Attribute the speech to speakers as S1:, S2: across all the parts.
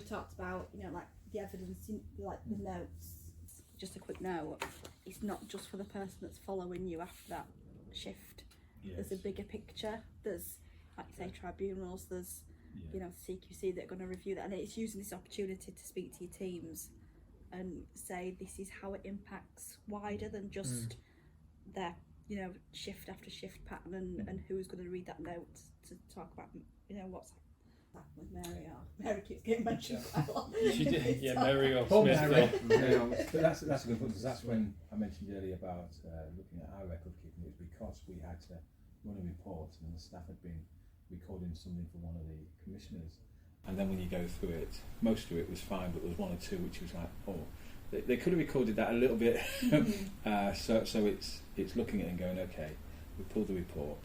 S1: we've talked about, like the evidence, like the notes. Just a quick note, it's not just for the person that's following you after that shift. Yes. There's a bigger picture. There's, like you say, tribunals, there's, CQC that are going to review that. And it's using this opportunity to speak to your teams and say this is how it impacts wider than just their, shift after shift pattern and who's going to read that note to talk about, what's with Mary. Mary keeps getting mentioned quite a lot.
S2: She did, Mary or
S3: Smith. But that's a good point, because that's when I mentioned earlier about looking at our record keeping. It was because we had to run a report and the staff had been recording something for one of the commissioners. And then when you go through it, most of it was fine, but there was one or two which was like, they could have recorded that a little bit. So it's looking at it and going, okay, we pulled the report.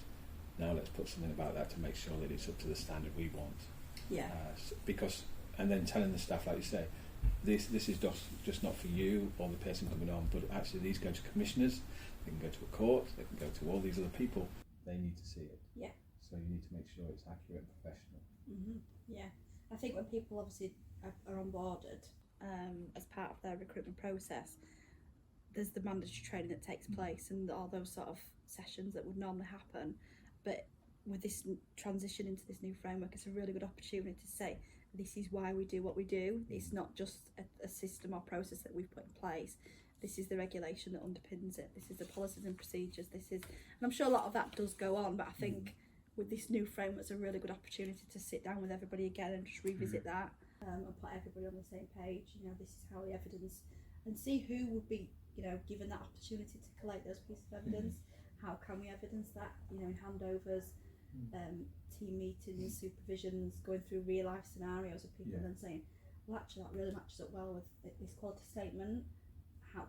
S3: Now let's put something about that to make sure that it's up to the standard we want.
S1: Yeah.
S3: And then telling the staff, like you say, this is just not for you or the person coming on, but actually these go to commissioners, they can go to a court, they can go to all these other people. They need to see it.
S1: Yeah.
S3: So you need to make sure it's accurate and professional.
S1: Yeah. I think when people obviously are onboarded as part of their recruitment process, there's the mandatory training that takes place and all those sort of sessions that would normally happen. But with this transition into this new framework, it's a really good opportunity to say this is why we do what we do. It's not just a system or process that we've put in place. This is the regulation that underpins it. This is the policies and procedures. And I'm sure a lot of that does go on, but I think with this new framework, it's a really good opportunity to sit down with everybody again and just revisit that and put everybody on the same page. This is how the evidence, and see who would be, given that opportunity to collect those pieces of evidence. How can we evidence that? In handovers, team meetings, supervisions, going through real life scenarios of people then saying, well, actually that really matches up well with this quality statement.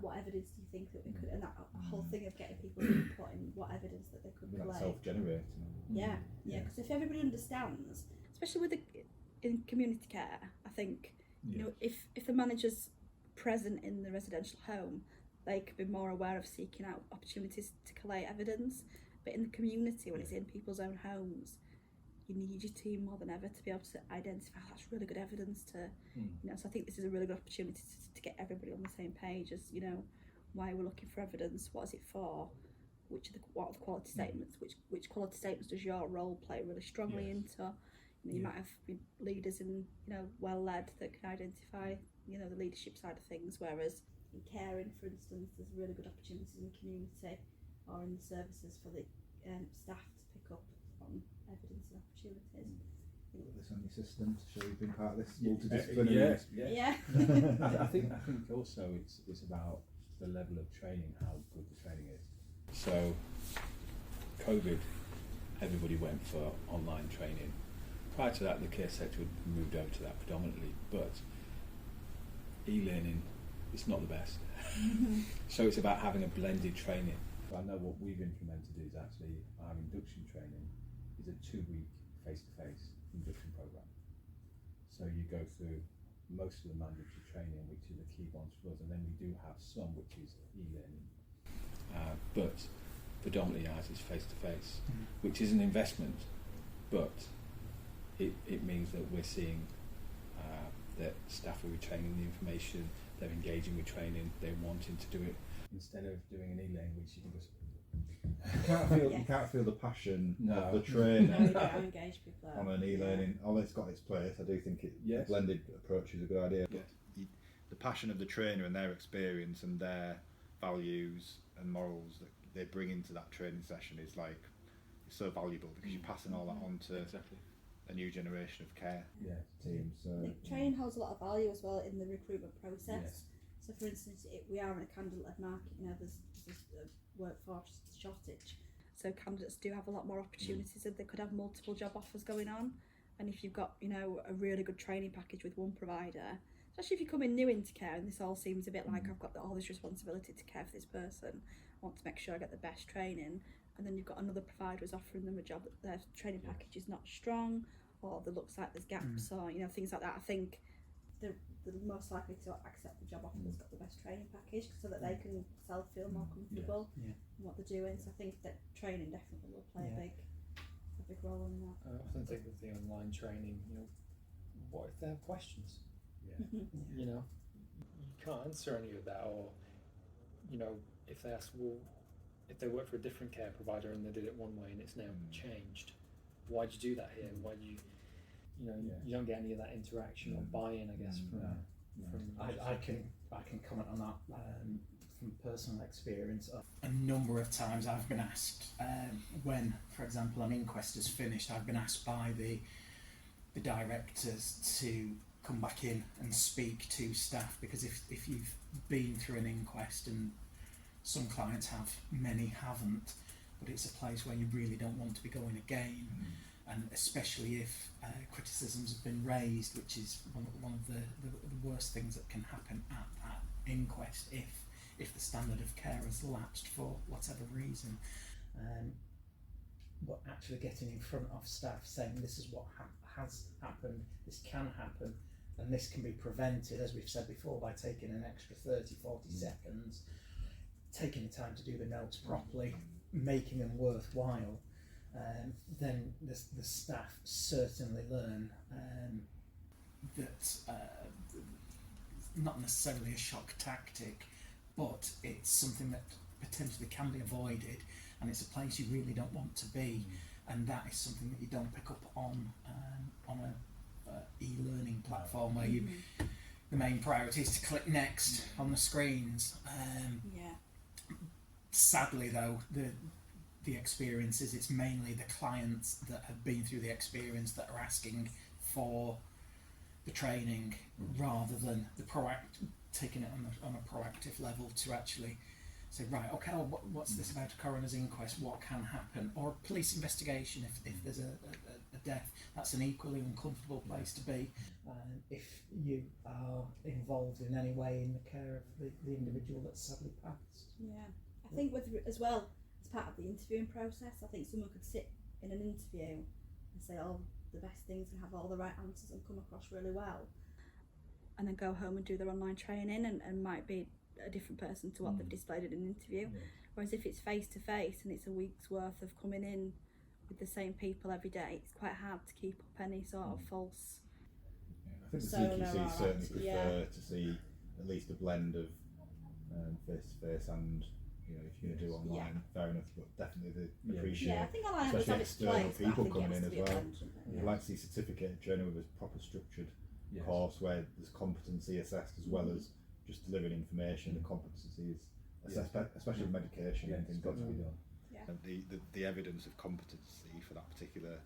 S1: What evidence do you think that we could? And that whole thing of getting people input in what evidence that they could collect.
S3: Self-generating.
S1: Yeah. Because if everybody understands, especially with in community care, I think if the manager's present in the residential home, they could be more aware of seeking out opportunities to collate evidence. But in the community, when it's in people's own homes, you need your team more than ever to be able to identify that's really good evidence to, so I think this is a really good opportunity to get everybody on the same page as, why we're looking for evidence, what is it for, what are the quality statements, which quality statements does your role play really strongly into. You might have leaders in, well led that can identify, the leadership side of things, whereas in caring, for instance, there's really good opportunities in the community or in the services for the staff to pick up on evidence and opportunities.
S4: Put this on your system to show you've been part of this multidisciplinary.
S3: I think also it's about the level of training, how good the training is. So, COVID, everybody went for online training. Prior to that, the care sector had moved over to that predominantly, but e-learning, it's not the best. So it's about having a blended training. I know what we've implemented is actually our induction training is a 2-week face-to-face induction program. So you go through most of the mandatory training, which are the key ones for us, and then we do have some which is e-learning. But predominantly ours is face-to-face, which is an investment, but it means that we're seeing that staff are retaining the information, they're engaging with training, they're wanting to do it. Instead of doing an e-language, you can just...
S4: You can't feel the passion of the trainer
S1: engage people
S4: on an e-learning. Although it's got its place, I do think a blended approach is a good idea. But the passion of the trainer and their experience and their values and morals that they bring into that training session is it's so valuable, because you're passing all that on to a new generation of care teams.
S1: Training holds a lot of value as well in the recruitment process. So for instance, we are in a candidate-led market, there's a workforce shortage. So candidates do have a lot more opportunities, and they could have multiple job offers going on. And if you've got, a really good training package with one provider, especially if you come in new into care and this all seems a bit like I've got all this responsibility to care for this person, I want to make sure I get the best training, and then you've got another provider who's offering them a job that their training package is not strong, or there looks like there's gaps, or things like that. I think they're most likely to accept the job offer that's got the best training package, so that they can feel more comfortable in what they're doing. So I think that training definitely will play a big role in that.
S2: I often think with the online training, what if they have questions? You know, you can't answer any of that, or you know, if they ask, well, if they work for a different care provider and they did it one way and it's now changed, why did you do that here? Why do you, you know, you don't get any of that interaction or buy-in, I guess.
S5: I can comment on that from personal experience. A number of times I've been asked when, for example, an inquest is finished, I've been asked by the directors to come back in and speak to staff, because if you've been through an inquest, and some clients have, many haven't, but it's a place where you really don't want to be going again, and especially if criticisms have been raised, which is one of the worst things that can happen at that inquest if the standard of care has lapsed for whatever reason. But actually getting in front of staff saying this is what has happened, this can happen, and this can be prevented, as we've said before, by taking an extra 30-40 seconds, taking the time to do the notes properly, making them worthwhile, then the staff certainly learn that not necessarily a shock tactic, but it's something that potentially can be avoided, and it's a place you really don't want to be, and that is something that you don't pick up on a e-learning platform where the main priority is to click next on the screens. Sadly though, the experience is it's mainly the clients that have been through the experience that are asking for the training, rather than taking it on a proactive level to actually say, right, okay, what's this about a coroner's inquest, what can happen, or a police investigation if there's a death. That's an equally uncomfortable place to be if you are involved in any way in the care of the individual that's sadly passed.
S1: I think as well, as part of the interviewing process, I think someone could sit in an interview and say all the best things and have all the right answers and come across really well, and then go home and do their online training and might be a different person to what they've displayed in an interview. Whereas if it's face to face and it's a week's worth of coming in with the same people every day, it's quite hard to keep up any sort of false.
S4: I think the CQC certainly prefer to see at least a blend of face to face and, you know, if you're going to do online, fair enough, but definitely they appreciate,
S1: I think online has
S4: especially
S1: its
S4: external
S1: place,
S4: people
S1: but I think
S4: coming in as well.
S1: You'd
S4: like to see certificate training with a proper structured course where there's competency assessed as well as just delivering information. The competency is assessed, especially with medication and things like that. And the evidence of competency for that particular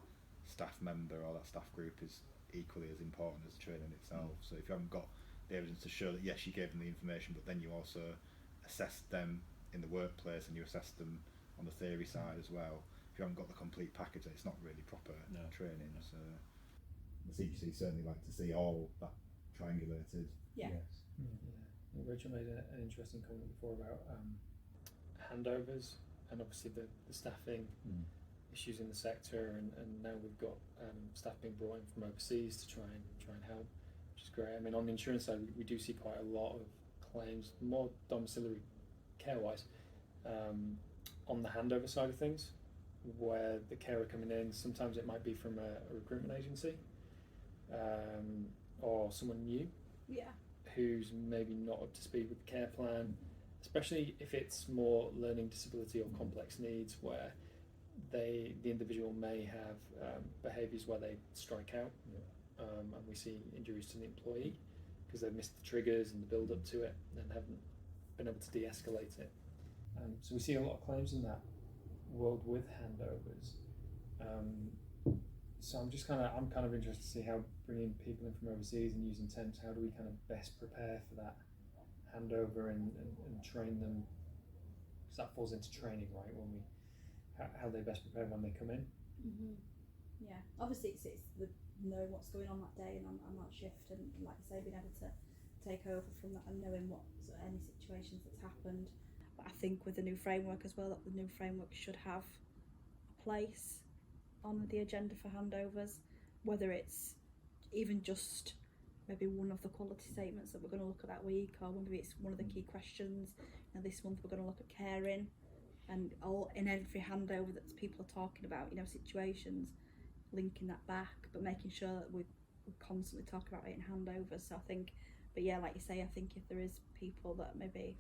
S4: staff member or that staff group is equally as important as the training itself. So if you haven't got the evidence to show that yes, you gave them the information, but then you also assessed them in the workplace and you assessed them on the theory side as well, if you haven't got the complete package, it's not really proper training. So the CQC certainly like to see all that triangulated.
S2: Rachel made an interesting comment before about handovers and obviously the staffing issues in the sector, and now we've got staff being brought in from overseas to try and help, which is great. I mean, on the insurance side, we do see quite a lot of claims, more domiciliary care wise, on the handover side of things, where the carer coming in, sometimes it might be from a recruitment agency or someone new who's maybe not up to speed with the care plan, especially if it's more learning disability or complex needs, where the individual may have behaviours where they strike out, and we see injuries to the employee because they've missed the triggers and the build up to it and haven't been able to de-escalate it. So we see a lot of claims in that world with handovers. So I'm kind of interested to see how bringing people in from overseas and using temps, how do we kind of best prepare for that handover and train them, because that falls into training, right? When we how they best prepare when they come in.
S1: Obviously it's the knowing what's going on that day and on that shift, and like I say, being able to take over from that and knowing what any situations that's happened. But I think with the new framework as well, that the new framework should have a place on the agenda for handovers, whether it's even just maybe one of the quality statements that we're going to look at that week, or whether it's one of the key questions. Now this month we're going to look at caring, and all in every handover that people are talking about, situations, linking that back, but making sure that we're we constantly talk about it in handovers. So I think, but yeah, like you say, I think if there is people that maybe,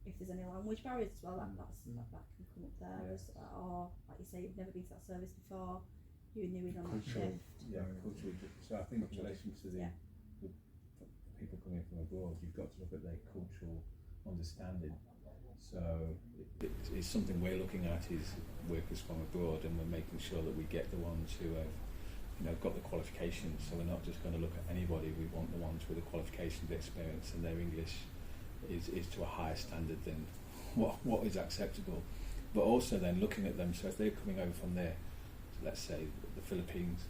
S1: if there's any language barriers as well, that can come up there. Or like you say, you've never been to that service before, you're new in on that shift.
S3: Yeah, culturally. So I think in relation to the people coming in from abroad, you've got to look at their cultural understanding. So it's something we're looking at is workers from abroad, and we're making sure that we get the ones who have, got the qualifications. So we're not just going to look at anybody. We want the ones with the qualifications, experience, and their English is to a higher standard than what is acceptable. But also then looking at them. So if they're coming over from there, let's say the Philippines,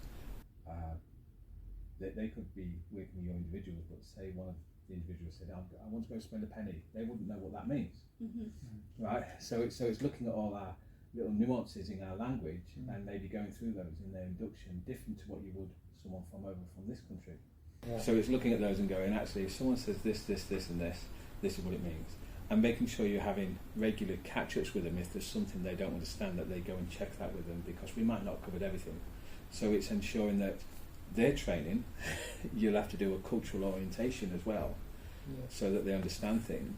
S3: they could be working with your individuals, but say one of the individuals said, I want to go spend a penny, they wouldn't know what that means. Right? So it's looking at all our little nuances in our language and maybe going through those in their induction, different to what you would someone from over from this country. Yeah. So it's looking at those and going, actually, if someone says this, and this is what it means. And making sure you're having regular catch-ups with them. If there's something they don't understand, that they go and check that with them, because we might not have covered everything. So it's ensuring that their training, you'll have to do a cultural orientation as well, so that they understand things,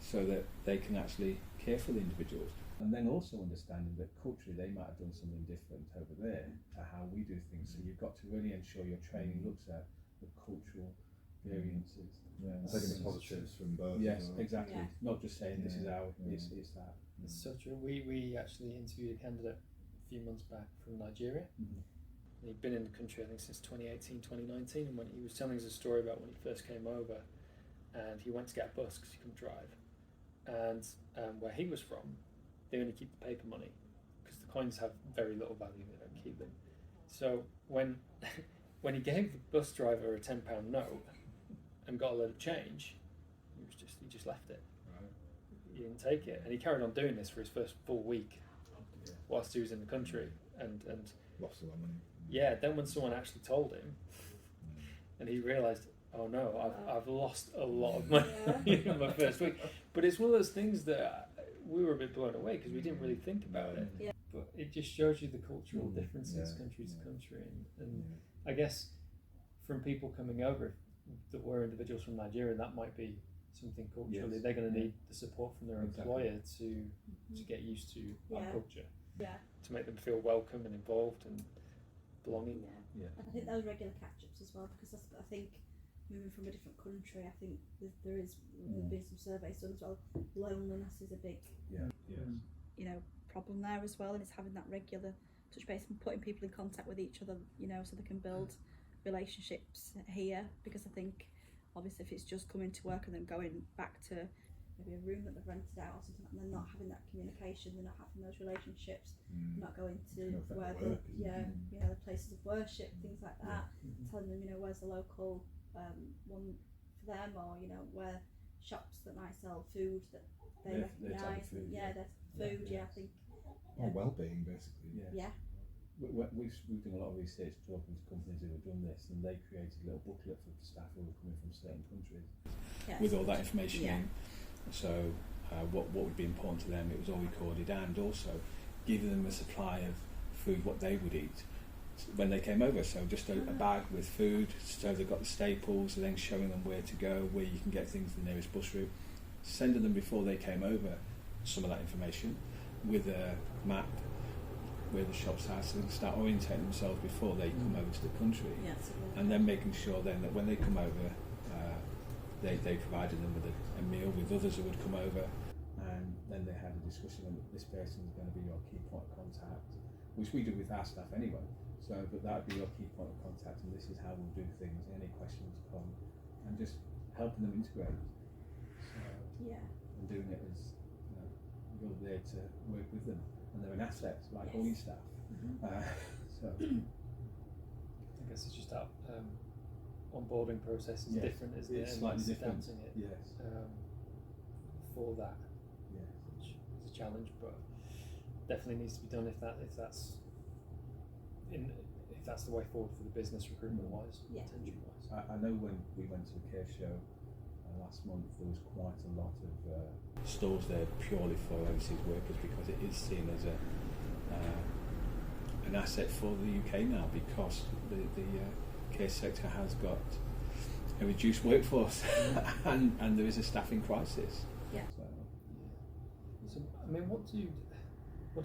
S3: so that they can actually care for the individuals. And then also understanding that culturally they might have done something different over there to how we do things. So you've got to really ensure your training looks at the cultural variances.
S4: Taking the positives from both.
S3: Yes, exactly. Not just saying this is how it's that.
S2: It's so true. We actually interviewed a candidate a few months back from Nigeria. He'd been in the country, I think, since 2018, 2019, and when he was telling us a story about when he first came over, and he went to get a bus because he couldn't drive, and where he was from, they only keep the paper money because the coins have very little value. They don't keep them. So when he gave the bus driver a £10 note and got a load of change, he just left it.
S4: Right.
S2: He didn't take it, and he carried on doing this for his first full week whilst he was in the country, and
S4: lost a lot of money.
S2: Yeah. Then when someone actually told him, and he realised, oh no, I've lost a lot of money in my first week. But it's one of those things that we were a bit blown away because we didn't really think about it.
S1: Yeah.
S2: But it just shows you the cultural differences country to country, and I guess from people coming over that were individuals from Nigeria, that might be something culturally. They're going to need the support from their employer to get used to our culture, to make them feel welcome and involved and belonging.
S1: I think those regular catch-ups as well, because I think moving from a different country, I think there is been some surveys done as well. Loneliness is a big problem there as well, and it's having that regular touch base and putting people in contact with each other, so they can build relationships here. Because I think obviously if it's just coming to work and then going back to maybe a room that they've rented out or something, and they're not having that communication, they're not having those relationships, not going to where the places of worship, things like that, telling them where's the local one for them, or where shops that might sell food that they recognise, there's food. I think
S4: well-being basically.
S3: We've done a lot of research talking to companies who have done this, and they created a little booklet for staff who were coming from certain countries with all that information in. So what would be important to them, it was all recorded, and also giving them a supply of food, what they would eat when they came over. So just a bag with food, so they've got the staples, and then showing them where to go, where you can get things the nearest bus route, sending them before they came over some of that information with a map where the shops are, so they can start orientating themselves before they come over to the country, and then making sure then that when they come over, they provided them with a meal with others who would come over, and then they had a discussion on this person is going to be your key point of contact, which we do with our staff anyway. So, but that would be your key point of contact, and this is how we'll do things. Any questions come, and just helping them integrate. So, and doing it as you're there to work with them, and they're an asset, like all your staff. So,
S2: I guess it's just that onboarding process is different, isn't it?
S3: It's slightly different.
S2: It, for that, which is a challenge, but definitely needs to be done if that's the way forward for the business, recruitment wise, retention wise.
S3: I know when we went to the care show last month, there was quite a lot of stalls there purely for overseas workers, because it is seen as an asset for the UK now, because the care sector has got a reduced workforce and there is a staffing crisis.
S1: Yeah.
S2: So, I mean, what do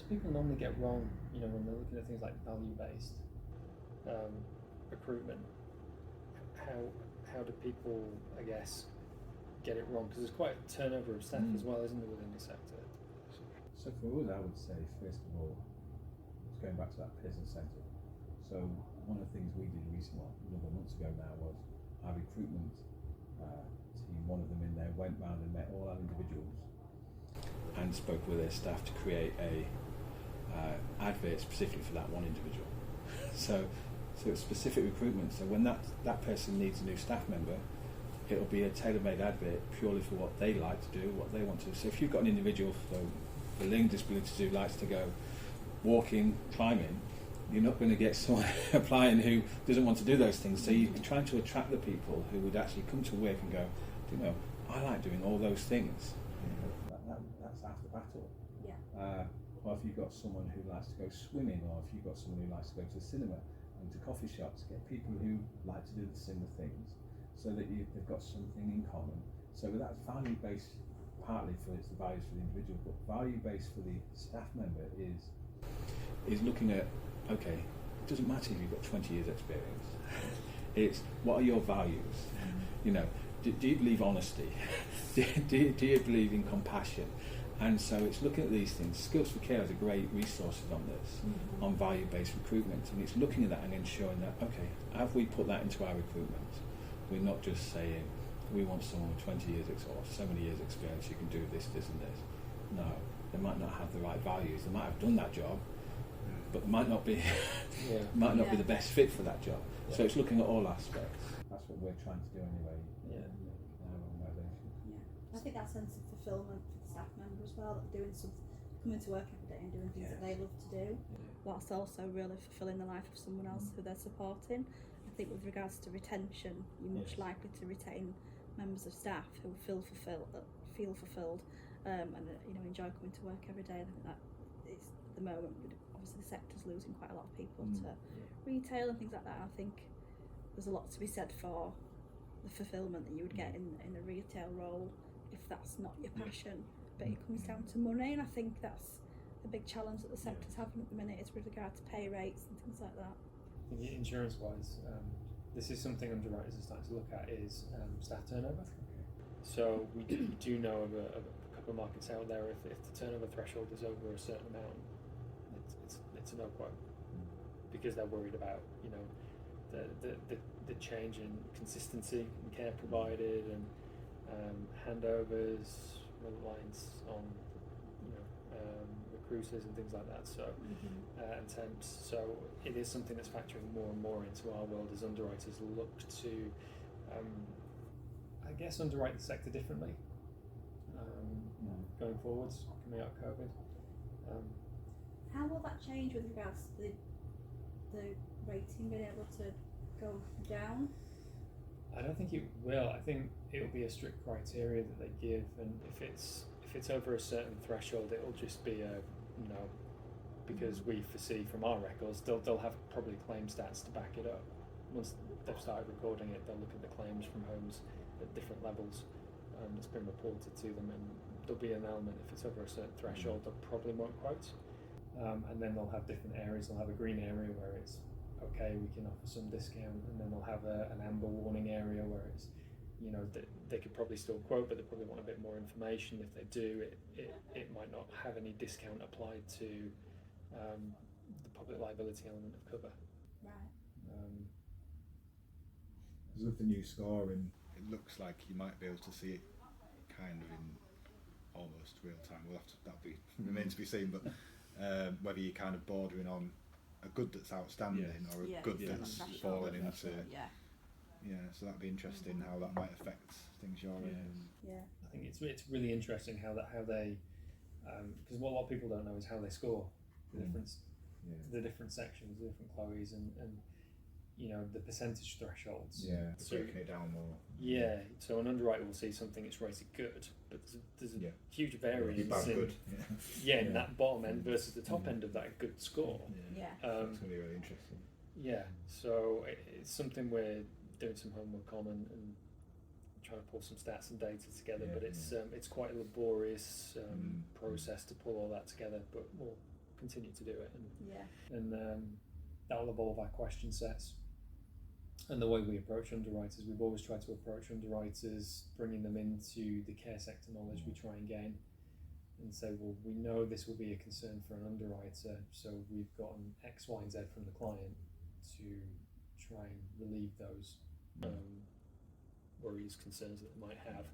S2: people normally get wrong, you know, when they're looking at things like value-based recruitment? How do people, I guess, get it wrong? Because there's quite a turnover of staff as well, isn't there, within the sector?
S3: So for us, I would say, first of all, it's going back to that person centre. So one of the things we did recently, a number of months ago now, was our recruitment team, one of them in there, went round and met all our individuals and spoke with their staff to create a advert specifically for that one individual. So it's specific recruitment. So when that person needs a new staff member, it'll be a tailor-made advert purely for what they like to do, what they want to do. So if you've got an individual for learning disabilities who likes to go walking, climbing, you're not going to get someone applying who doesn't want to do those things. So you're trying to attract the people who would actually come to work and go, you know, I like doing all those things. That's half the battle.
S1: Yeah.
S3: Or if you've got someone who likes to go swimming, or if you've got someone who likes to go to the cinema and to coffee shops, get people who like to do the similar things so that they've got something in common. So that's value-based partly for it's the values for the individual, but value-based for the staff member is looking at, okay, it doesn't matter if you've got 20 years experience. It's what are your values? You know, do you believe honesty? do you believe in compassion? And so it's looking at these things. Skills for Care is a great resource on this, on value-based recruitment, and it's looking at that and ensuring that, okay, have we put that into our recruitment? We're not just saying, we want someone with 20 years or so many years experience who can do this, this and this. No, they might not have the right values. They might have done that job, but might not be be the best fit for that job. Yeah. So it's looking at all aspects. That's what we're trying to do anyway.
S1: Yeah. I think that sense of fulfilment for the staff member as well, that doing something, coming to work every day and doing things that they love to do, whilst also really fulfilling the life of someone else who they're supporting. I think with regards to retention, you're much likely to retain members of staff who feel fulfilled, and you know, enjoy coming to work every day. And I think that is at the moment, obviously the sector's losing quite a lot of people to retail and things like that. I think there's a lot to be said for the fulfilment that you would get in a retail role if that's not your passion, but it comes down to money, and I think that's the big challenge that the sector's having at the minute, is with regard to pay rates and things like that.
S2: I think insurance-wise, this is something underwriters are starting to look at, is staff turnover. So we do know of a couple of markets out there, if the turnover threshold is over a certain amount, it's a no quote, because they're worried about, you know, the change in consistency in care provided, and handovers, reliance on, you know, recruiters and things like that. So and temps. So it is something that's factoring more and more into our world as underwriters look to, I guess, underwrite the sector differently going forwards, coming out of COVID.
S1: How will that change with regards to the rating being able to go down?
S2: I don't think it will. I think it'll be a strict criteria that they give, and if it's over a certain threshold, it'll just be a no, because we foresee from our records they'll have probably claim stats to back it up. Once they've started recording it, they'll look at the claims from homes at different levels that's been reported to them, and there'll be an element, if it's over a certain threshold, they probably won't quote. And then they'll have different areas. They'll have a green area where it's okay, we can offer some discount, and then they'll have an amber warning area where it's, you know, they could probably still quote, but they probably want a bit more information. If they do, it might not have any discount applied to the public liability element of cover.
S1: Right.
S4: With the new scoring, it looks like you might be able to see it kind of in almost real time. Remains to be seen, but whether you're kind of bordering on a good that's outstanding or a good that's falling into. So that'd be interesting how that might affect things you're in.
S1: Yeah.
S2: I think it's really interesting how they because what a lot of people don't know is how they score the different sections, the different Chloes, and you know, the percentage thresholds.
S4: So breaking it down more.
S2: So an underwriter will see something that's rated good, but there's a huge variance in that bottom end versus the top end of that good score.
S4: It's going to be really interesting.
S2: Yeah, so it's something we're doing some homework on and trying to pull some stats and data together, but it's quite a laborious process to pull all that together, but we'll continue to do it, and that'll evolve our question sets and the way we approach underwriters. We've always tried to approach underwriters bringing them into the care sector knowledge we try and gain, and say, well, we know this will be a concern for an underwriter, so we've gotten X, Y, and Z from the client to try and relieve those worries, concerns that they might have.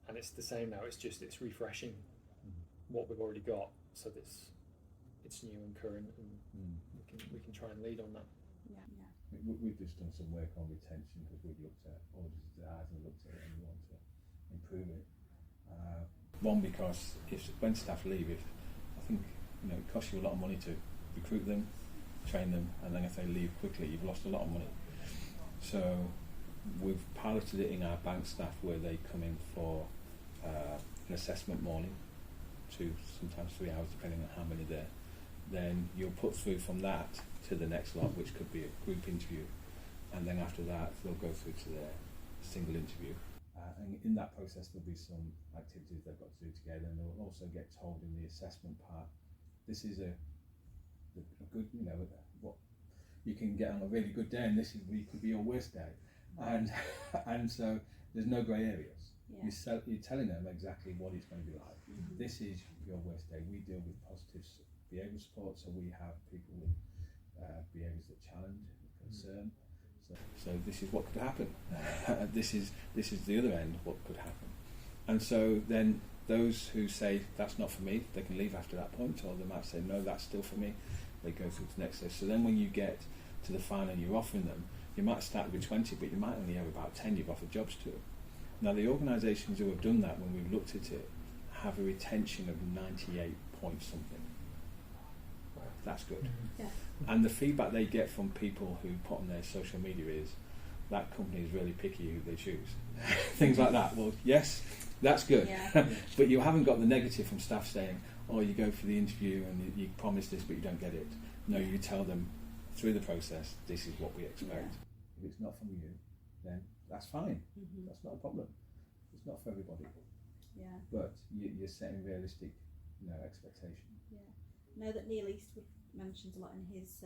S2: And it's the same now, it's refreshing what we've already got, so that it's new and current, and we can try and lead on that.
S3: We've just done some work on retention because we've looked at auditors that hasn't looked at it and we want to improve it. One, because when staff leave, I think it costs you a lot of money to recruit them, train them, and then if they leave quickly, you've lost a lot of money. So we've piloted it in our bank staff where they come in for an assessment morning, 2, sometimes 3 hours, depending on how many there. Then you'll put through from that to the next lot, which could be a group interview, and then after that they'll go through to their single interview. And in that process there'll be some activities they've got to do together, and they'll also get told in the assessment part, this is a good, what you can get on a really good day, and this could be your worst day, and so there's no grey areas. You're telling them exactly what it's going to be like. This is your worst day. We deal with positive behavioural support, so we have people with behaviours that challenge, concern. So this is what could happen. This is the other end, what could happen. And so then those who say that's not for me, they can leave after that point, or they might say no, that's still for me. They go through to the next stage. So then when you get to the final and you're offering them, you might start with 20, but you might only have about 10 you've offered jobs to. Now the organisations who have done that, when we've looked at it, have a retention of 98 point something. That's good. And the feedback they get from people who put on their social media is that company is really picky who they choose. Things like that. Well, yes, that's good. But you haven't got the negative from staff saying, oh, you go for the interview and you promise this but you don't get it. No, you tell them through the process, this is what we expect. If it's not from you, then that's fine. That's not a problem. It's not for everybody. But you're setting realistic expectation.
S1: I know that Neil Eastwood mentions a lot in his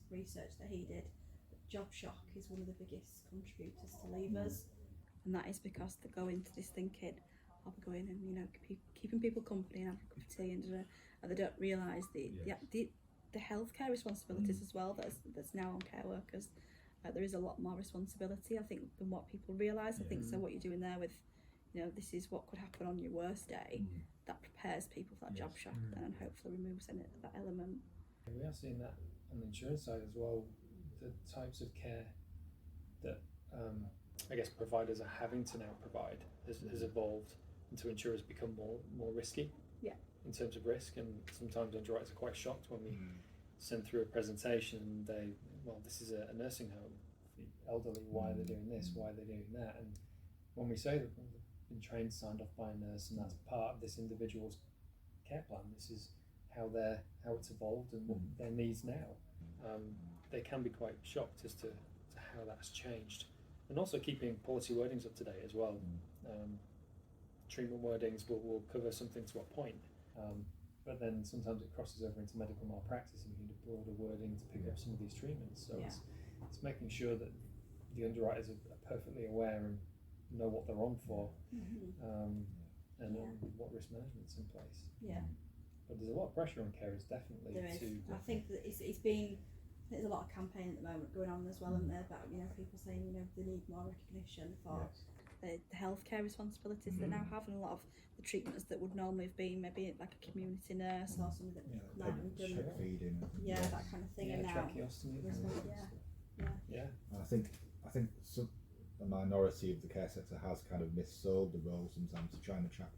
S1: research that he did. Job shock is one of the biggest contributors to leavers, and that is because they go into this thinking, I'll be going and keeping people company and having a cup of tea, and they don't realise the healthcare responsibilities as well that's now on care workers. There is a lot more responsibility, I think, than what people realise. I think so. What you're doing there with, this is what could happen on your worst day. That prepares people for that job shock, and hopefully removes that element.
S2: We are seeing that on the insurance side as well. The types of care that I guess providers are having to now provide has evolved into insurers become more risky. In terms of risk, and sometimes underwriters are quite shocked when we send through a presentation and this is a nursing home for the elderly, why are they doing this, why are they doing that, and when we say that they've been trained, signed off by a nurse, and that's part of this individual's care plan, this is how it's evolved and what their needs now, they can be quite shocked as to how that's changed. And also keeping policy wordings up to date as well. Treatment wordings will cover something to a point, but then sometimes it crosses over into medical malpractice and you need a broader wording to pick up some of these treatments. So it's making sure that the underwriters are perfectly aware and know what they're on for, and what risk management's in place. But there's a lot of pressure on carers, definitely.
S1: There is. I think that there's a lot of campaign at the moment going on as well, isn't there, about people saying they need more recognition for the healthcare responsibilities they now have, and a lot of the treatments that would normally have been maybe like a community nurse or something that might have done that kind of thing, and now
S2: tracheostomy.
S4: I think a minority of the care sector has kind of missold the role sometimes to try and attract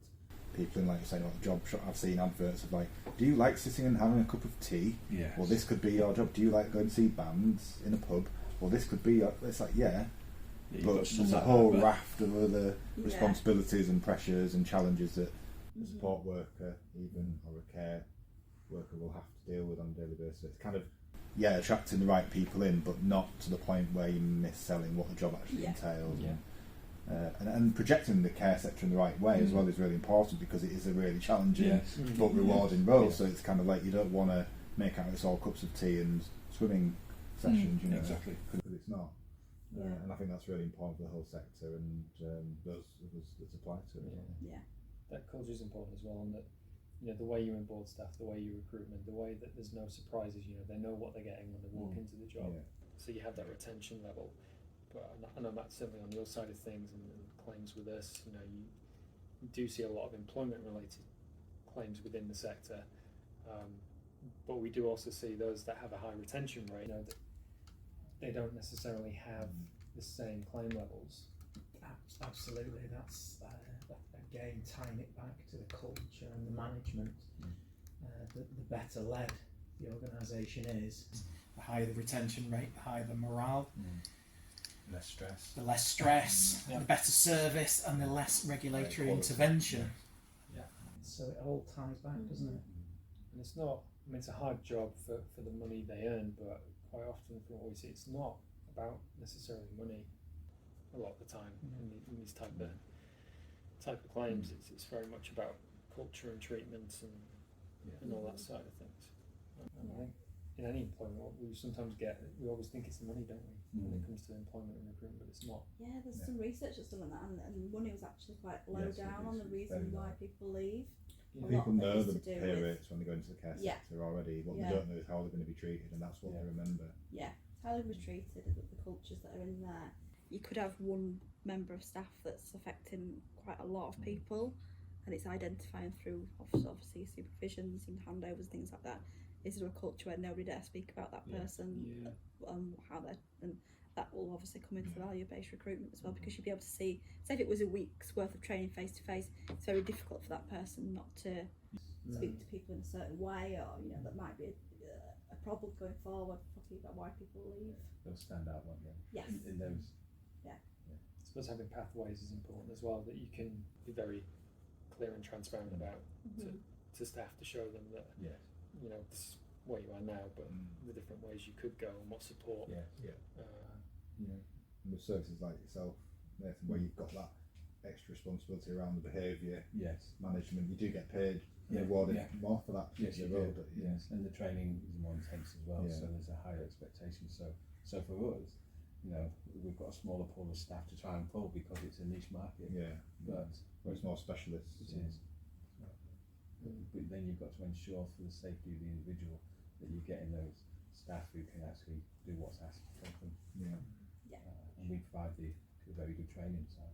S4: people in, like you say, about the job shop. I've seen adverts of like, do you like sitting and having a cup of tea? Or this could be your job. Do you like going to see bands in a pub? Or this could be your, it's like, but there's a whole raft of other responsibilities and pressures and challenges that a support worker or a care worker will have to deal with on a daily basis. It's kind of attracting the right people in, but not to the point where you're mis-selling what the job actually entails. And projecting the care sector in the right way as well is really important, because it is a really challenging but rewarding role. So it's kind of like, you don't want to make out it's all cups of tea and swimming sessions, you know,
S3: exactly,
S4: because it's not. And I think that's really important for the whole sector, and those of us that apply to it.
S2: That culture is important as well, and that, you know, the way you onboard staff, the way you recruitment, the way that there's no surprises. You know, they know what they're getting when they walk into the job, so you have that retention level. But I know, Matt, certainly on your side of things and claims with us, you know, you do see a lot of employment-related claims within the sector, but we do also see those that have a high retention rate. You know, that they don't necessarily have the same claim levels.
S5: Absolutely, that's again tying it back to the culture and the management. The better led the organisation is, the higher the retention rate, the higher the morale.
S3: Less stress.
S5: The less stress, the better service, and the less regulatory intervention. So it all ties back, doesn't it?
S2: And it's not, I mean, it's a hard job for the money they earn, but quite often from what we see, it's not about necessarily money a lot of the time in these type of claims. It's very much about culture and treatment and all that side of things. And I think in any employment, we always think it's the money, don't we, when it comes to employment and recruitment, but it's not.
S1: Yeah, there's some research that's done on that, and money was actually quite low down on the reason why people leave.
S4: People know the pay rates when they go into the care sector already. What they don't know is how they're going to be treated, and that's what they remember.
S1: How they were treated, the cultures that are in there. You could have one member of staff that's affecting quite a lot of people, and it's identifying through obviously supervisions and handovers, things like that. Is there a culture where nobody dare speak about that person, how they're, and that will obviously come into value-based recruitment as well, because you'll be able to see, say if it was a week's worth of training face-to-face, it's very difficult for that person not to speak to people in a certain way, or, you know, that might be a problem going forward for people, why people leave.
S3: They'll stand out, won't they?
S1: Yes.
S3: In those.
S2: I suppose having pathways is important as well, that you can be very clear and transparent about to staff, to show them that you know, this is where you are now, but the different ways you could go and what support.
S4: And with services like yourself, Nathan, where you've got that extra responsibility around the behaviour management, you do get paid rewarded more for that particular role.
S3: And the training is more intense as well, so there's a higher expectation. So for us, you know, we've got a smaller pool of staff to try and pull because it's a niche market. But
S4: it's more specialist.
S3: It is. But then you've got to ensure, for the safety of the individual, that you're getting those staff who can actually do what's asked of them. And we provide the very good training. So